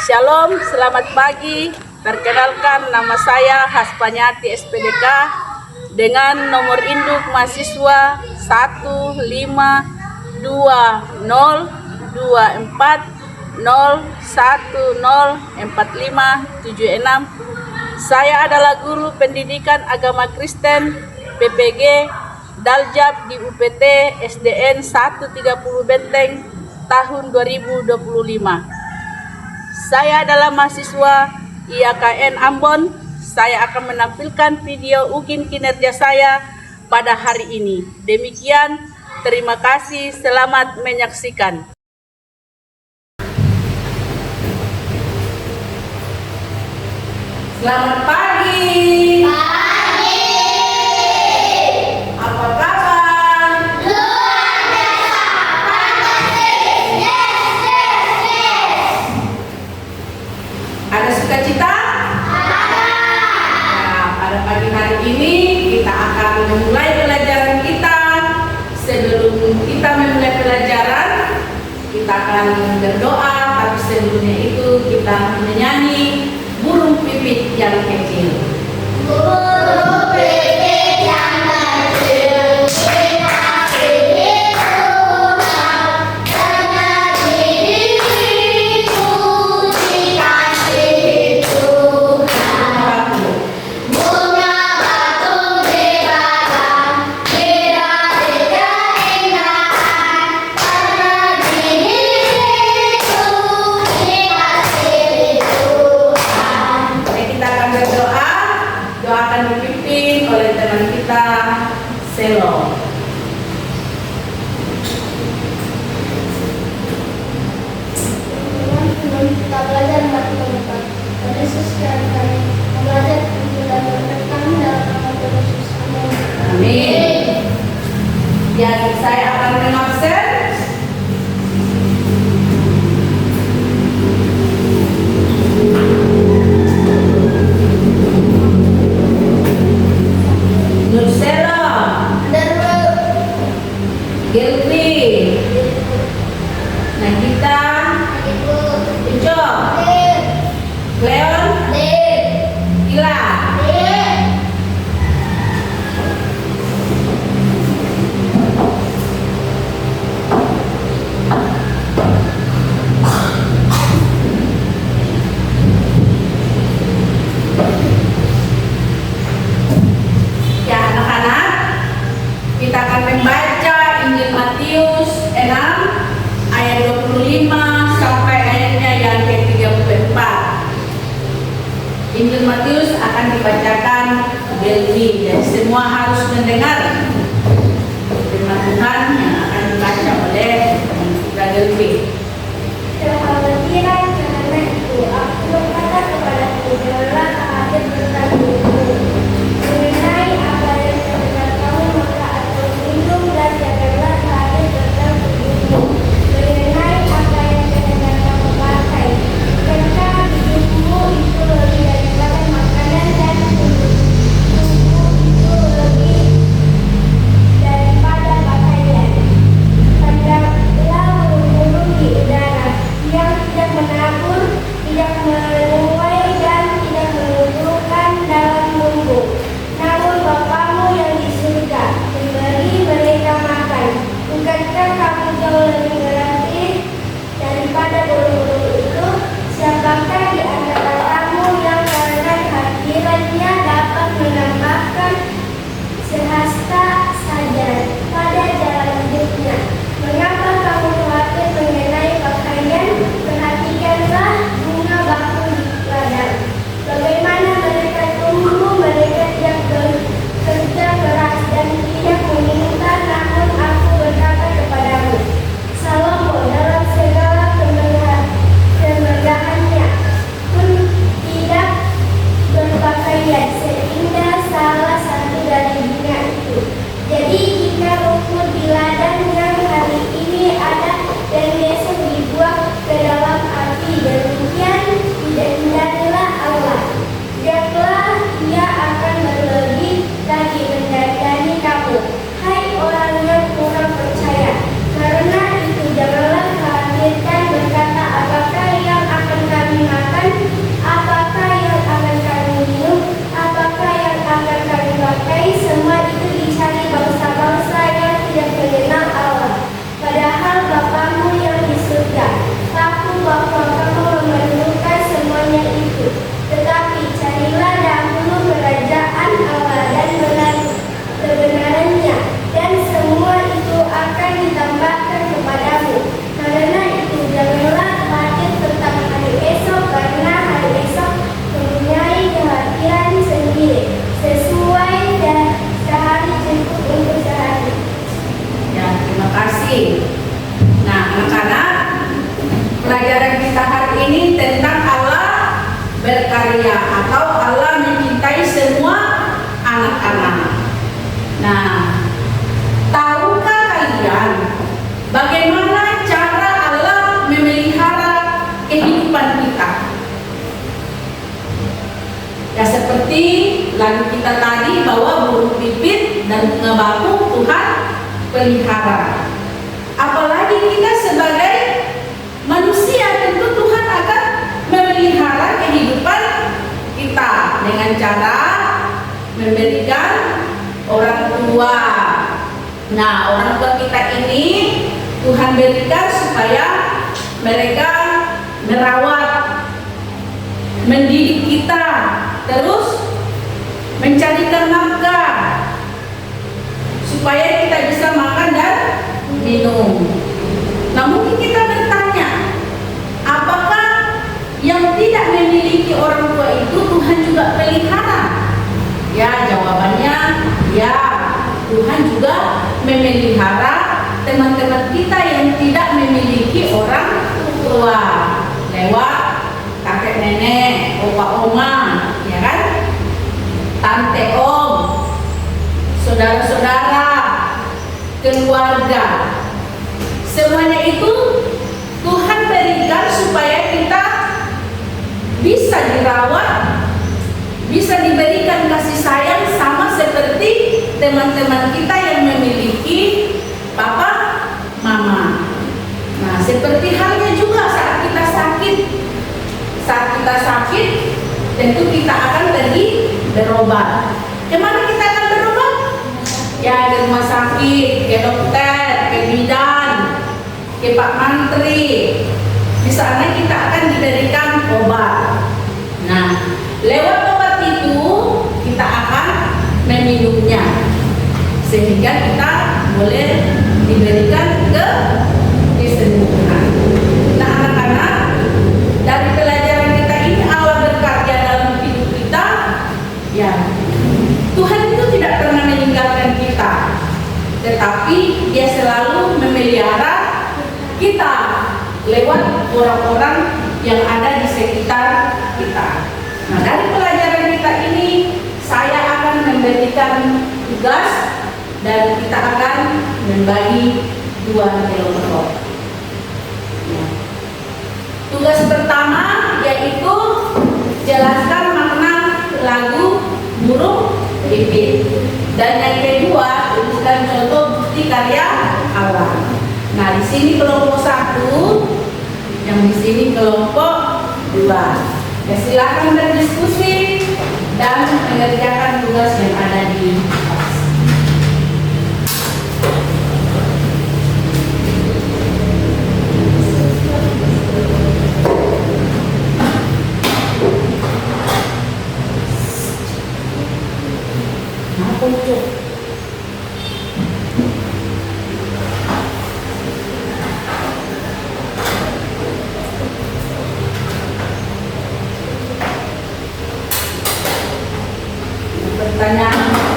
Shalom, selamat pagi. Perkenalkan, nama saya Haspanyati SPDK dengan nomor induk mahasiswa 1520240104576. Saya adalah guru pendidikan agama Kristen PPG Daljab di UPT SDN 130 Benteng tahun 2025. Saya adalah mahasiswa IAKN Ambon. Saya akan menampilkan video ugin kinerja saya pada hari ini. Demikian, terima kasih, selamat menyaksikan. Selamat pagi. Apa kabar? Ada sukacita? Nah, pada pagi hari ini kita akan memulai pelajaran kita. Sebelum kita memulai pelajaran, kita akan berdoa. Tapi sebelumnya itu kita menyanyi burung pipit yang kecil. Burung pipit yang kecil, kita pipit Tuhan, karena dirimu dikasihi Tuhan. Bunga batu di ladang, tidak keindahan, karena dirimu dikasihi Tuhan. Kita akan berdoa, doa akan dipimpin oleh teman kita Selo. Sebelum kita belajar matematika, Tuhan Yesus kami belajar dan berkat kami dalam nama Tuhan Yesus. Amin. Amin. Jadi saya akan mengabsen. Nursela, Gilvi, Nagita, Ijo, Cleon, Ila. Ya anak-anak, kita akan membaca Injil Matius 6 ayat 25 sampai ayatnya yang ke-34. Injil Matius akan dibacakan Belvi, dan semua harus mendengar firman Tuhan yang akan dibaca oleh kita Belvi. Kekhawatiran karena itu, aku berkata kepadaku, janganlah khawatir tentang dirimu. Mengenai apa yang terdengar kamu, maka aku minum dan janganlah khawatir tentang tubuhmu. Mengenai apa yang terdengar kamu pakai, bukankah hidupmu itu lebih daripada makanan dan tubuhmu itu lebih daripada pakaian? Hendaklah menurut kita. Ya seperti lagu kita tadi bahwa burung pipit dan bunga bakung Tuhan pelihara. Apalagi kita sebagai manusia, tentu Tuhan akan memelihara kehidupan kita dengan cara memberikan orang tua. Nah, orang tua kita ini Tuhan berikan supaya mereka merawat, mendidik kita, terus mencarikan nafkah supaya kita bisa makan dan minum. Nah, mungkin kita bertanya, apakah yang tidak memiliki orang tua itu Tuhan juga pelihara? Ya, jawabannya ya, Tuhan juga memelihara teman-teman kita yang tidak memiliki orang tua lewat kakek nenek, opa oma, ya kan? Tante om, saudara-saudara, keluarga. Semuanya itu Tuhan berikan supaya kita bisa dirawat, bisa diberikan kasih sayang sama seperti teman-teman kita yang memiliki papa, mama. Nah, seperti halnya juga saat kita sakit. Saat kita sakit, tentu kita akan pergi berobat. Kemana kita akan berobat? Ya, ke rumah sakit, ke dokter, ke bidan, ke Pak Mantri. Di sana kita akan diberikan obat. Nah, lewat obat itu kita akan meminumnya sehingga kita boleh diberikan kesembuhan. Nah, anak-anak, dari pelajaran kita ini Allah berkarya dalam hidup kita. Ya, Tuhan itu tidak pernah meninggalkan kita, tetapi Dia selalu memelihara kita lewat orang-orang yang ada di sekitar kita. Nah, dari pelajaran kita ini saya akan memberikan tugas dan kita akan membagi 2 kelompok. Ya. Tugas pertama yaitu jelaskan makna lagu burung pipit, dan yang kedua tuliskan contoh bukti karya Allah. Nah, di sini kelompok 1, yang di sini kelompok 2. Ya, silakan berdiskusi dan mengerjakan tugas yang ada di kelas. Pertanyaan nomor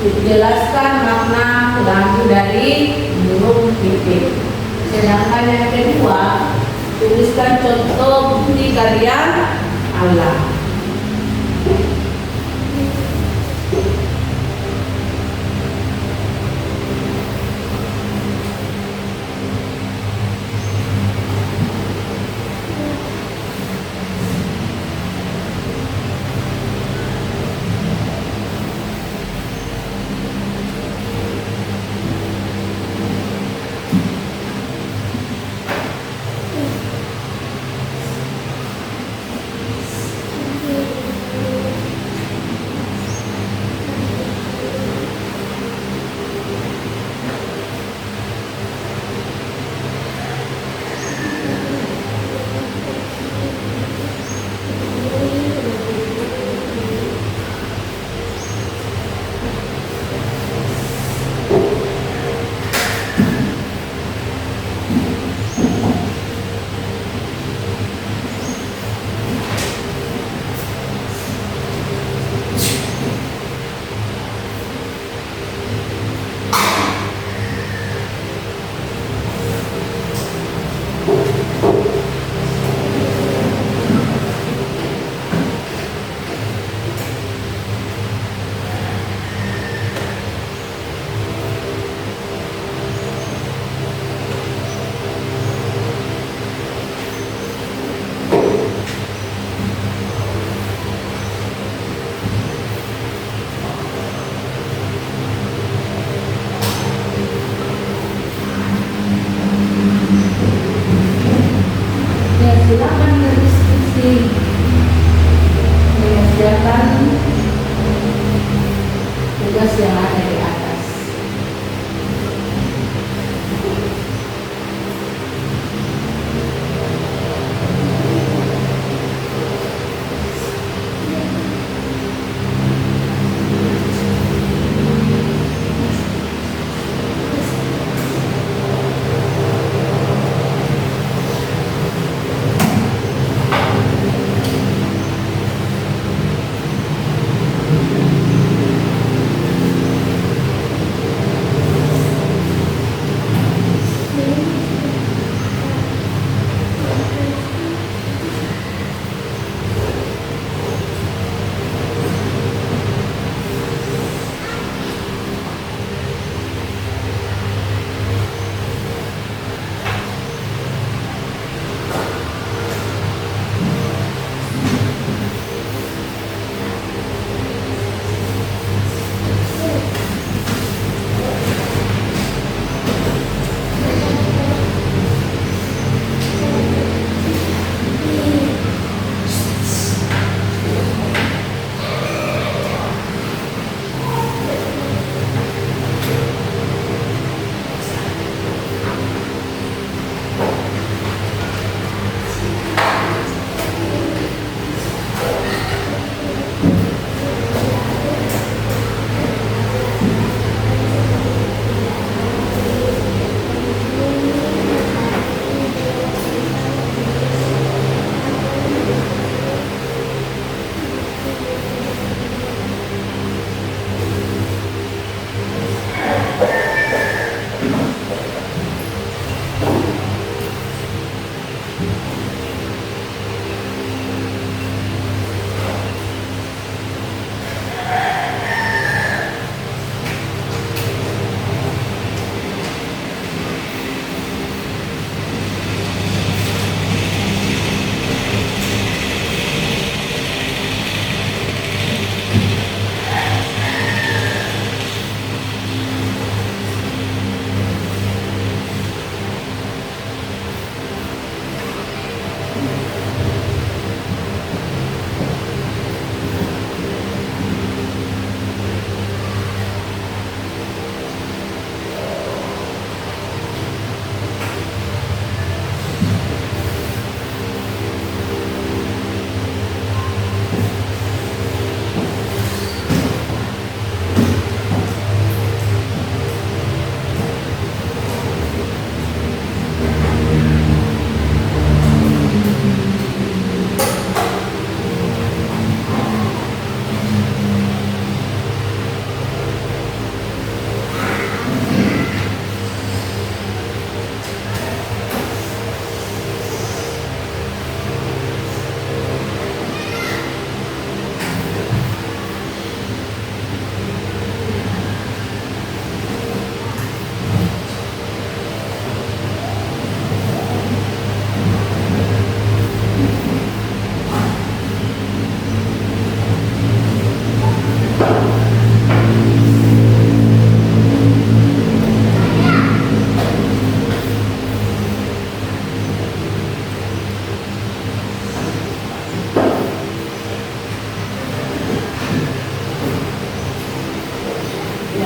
1, jelaskan makna lagu dari burung pipit. Sedangkan yang kedua, tuliskan contoh bukti karya Allah. silakan berdiskusi, mengerjakan tugas yang ada di atas.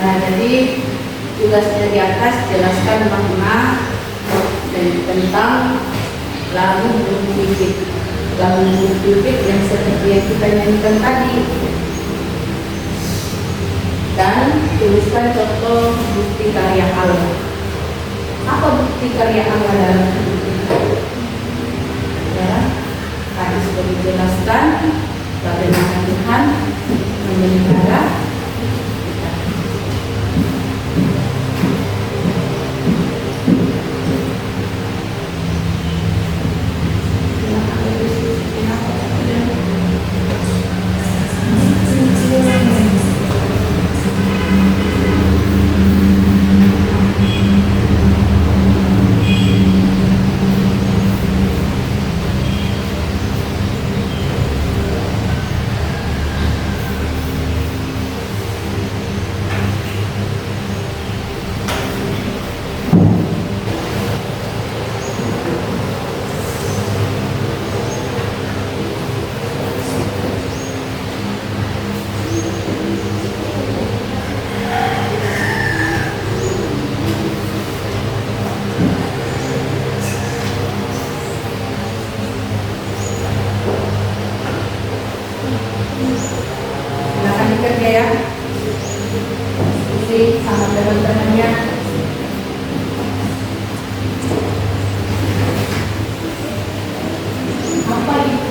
Jadi tugasnya di atas jelaskan makna dan tentang lagu burung pipit. Lagu burung pipit yang seperti yang kita nyanyikan tadi. Dan tuliskan contoh bukti karya Allah. Apa bukti karya Allah dalam hidup kita? Ya, tadi sudah dijelaskan bagaimana Tuhan memelihara kita.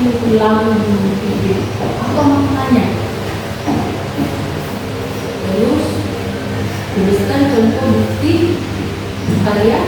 lalu berpikir apa maknanya. Terus tuliskan contoh bukti karya.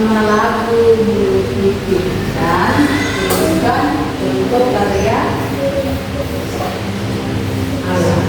nama lagu Bukit dan tuliskan contoh karya Allah.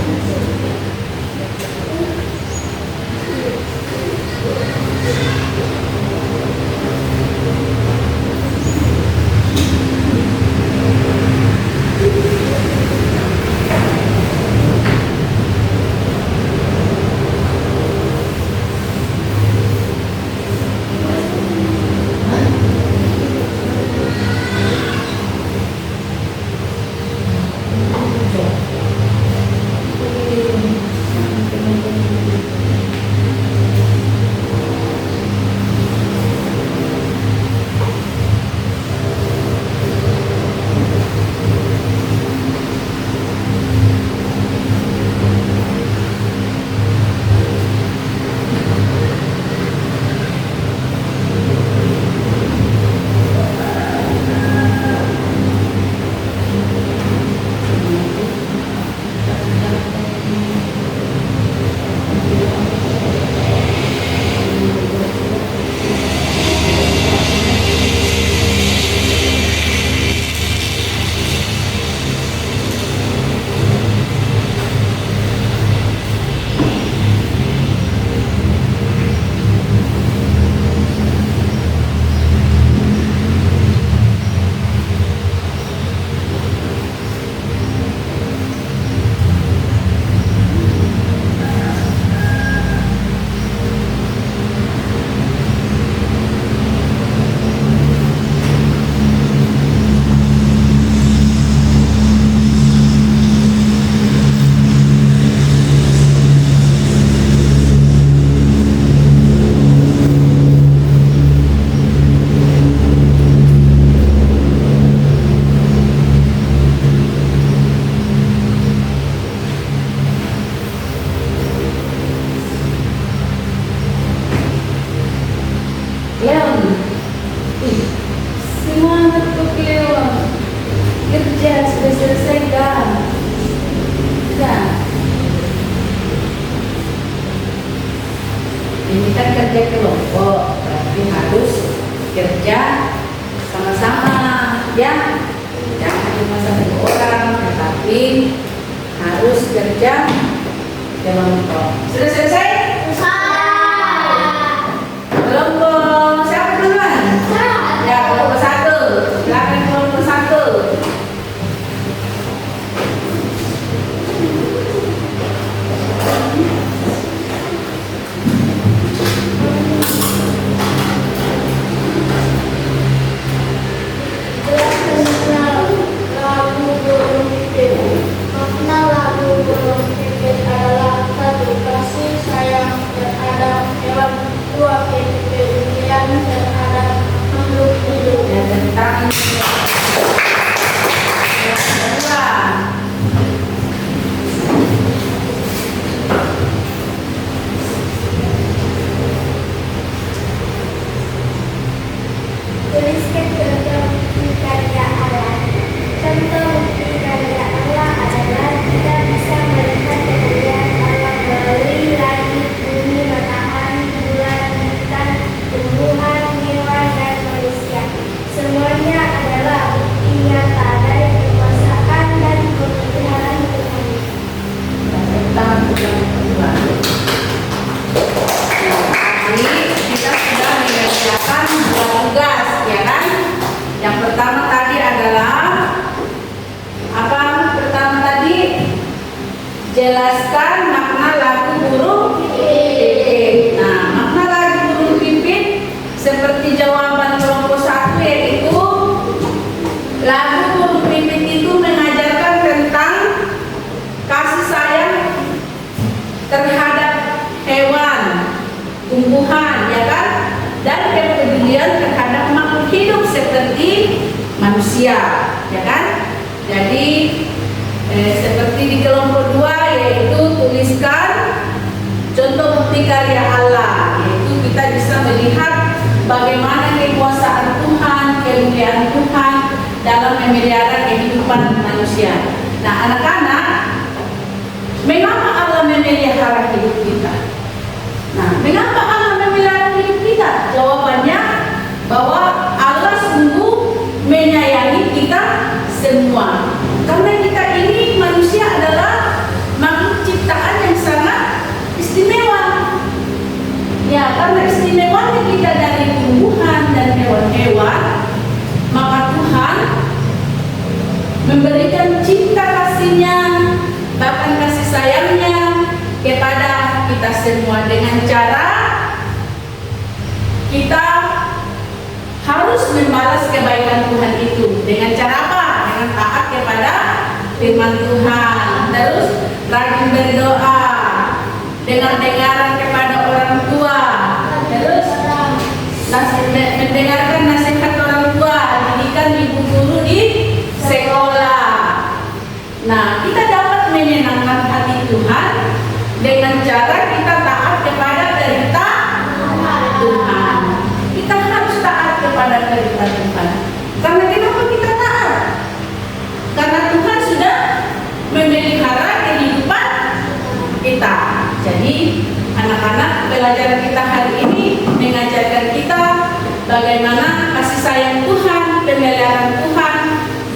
Leon, semangat tuh Leon, kerja sudah selesaikan, ya. Ini kan kerja kelompok, berarti harus kerja sama-sama, ya. Jangan cuma satu orang, tetapi harus kerja kelompok. Sudah selesai? Kelompok siapa duluan? Ya, kelompok 1. Silakan kelompok 1. Makna lagu burung pipit adalah satu, kasih sayang terhadap hewan, dua, kepedulian terhadap makhluk hidup. Ya, tentang yang kedua. Tuliskan contoh bukti karya Allah. Contoh bukti karya Allah adalah kita bisa melihat kemuliaan Allah melalui langit, bumi, matahari, bulan, bintang, tumbuhan, hewan, dan manusia. Semuanya adalah bukti nyata dari kekuasaan dan kebesaran Tuhan. Tentang yang kedua. Tadi kita sudah mengerjakan 2 tugas, ya kan? Yang pertama tadi adalah apa? Pertama tadi jelaskan makna lagu burung pipit. Nah, makna lagu burung pipit seperti jawaban kelompok 1, yaitu lagu burung pipit itu mengajarkan tentang kasih sayang terhadap hewan, tumbuhan, ya kan? Dan kepedulian terhadap makhluk hidup seperti manusia, ya kan? Jadi seperti di kelompok 2, yaitu tuliskan contoh bukti karya Allah, yaitu kita bisa melihat bagaimana kekuasaan Tuhan, kemuliaan Tuhan dalam memelihara kehidupan manusia. Nah, anak-anak, mengapa Allah memelihara hidup kita? Nah, mengapa Allah memelihara hidup kita? Jawabannya bahwa Allah sungguh menyayangi kita semua. Karena kita ini manusia adalah makhluk ciptaan yang sangat istimewa. Ya, karena istimewanya kita dari tumbuhan dan hewan-hewan, maka Tuhan memberikan cinta kasih-Nya, bahkan kasih sayang-Nya kepada kita semua dengan cara kita harus membalas kebaikan Tuhan itu. Dengan cara apa? Dengan taat kepada firman Tuhan, terus rajin berdoa, dengar-dengaran kepada orang tua, terus mendengarkan nasihat orang tua, didikan ibu guru di sekolah. Nah, kita dapat menyenangkan hati Tuhan dengan cara kita taat kepada perintah Tuhan. Kita harus taat kepada perintah Tuhan. Karena kenapa kita taat? Karena Tuhan sudah memelihara kehidupan kita. Jadi anak-anak, pelajaran kita hari ini mengajarkan kita bagaimana kasih sayang Tuhan, pemeliharaan Tuhan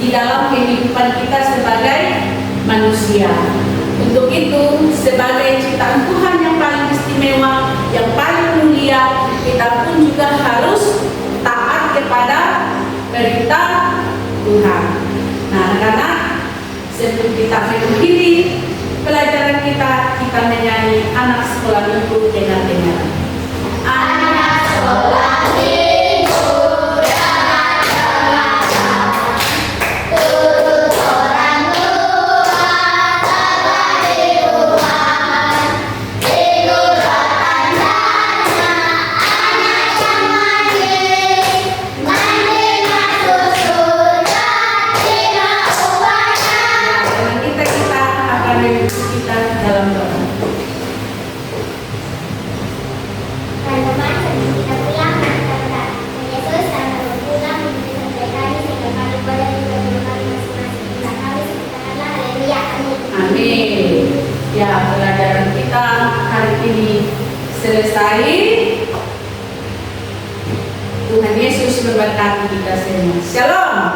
di dalam kehidupan kita sebagai manusia. Untuk itu, sebagai ciptaan Tuhan yang paling istimewa, yang paling mulia, kita pun juga harus taat kepada perintah Tuhan. Nah, karena sebelum kita mengakhiri pelajaran kita menyanyi anak sekolah minggu dengan dengar. Anak sekolah minggu dengan turut orang tua tabari Tuhan, tinuratan dana anak yang mandi masuk surga tidak ubahnya. Dengan kita akan mengikuti kita dalam doa. Teman-teman, sebelum kita pulang, kita berdoa. Yesus, kami pulang sampai kami sehingga kami boleh menjadi kami masing-masing. Bila kami sebenarnya, haleluya, amin. Amin. Ya, pelajaran kita hari ini selesai. Tuhan Yesus memberkati kita semua. Shalom.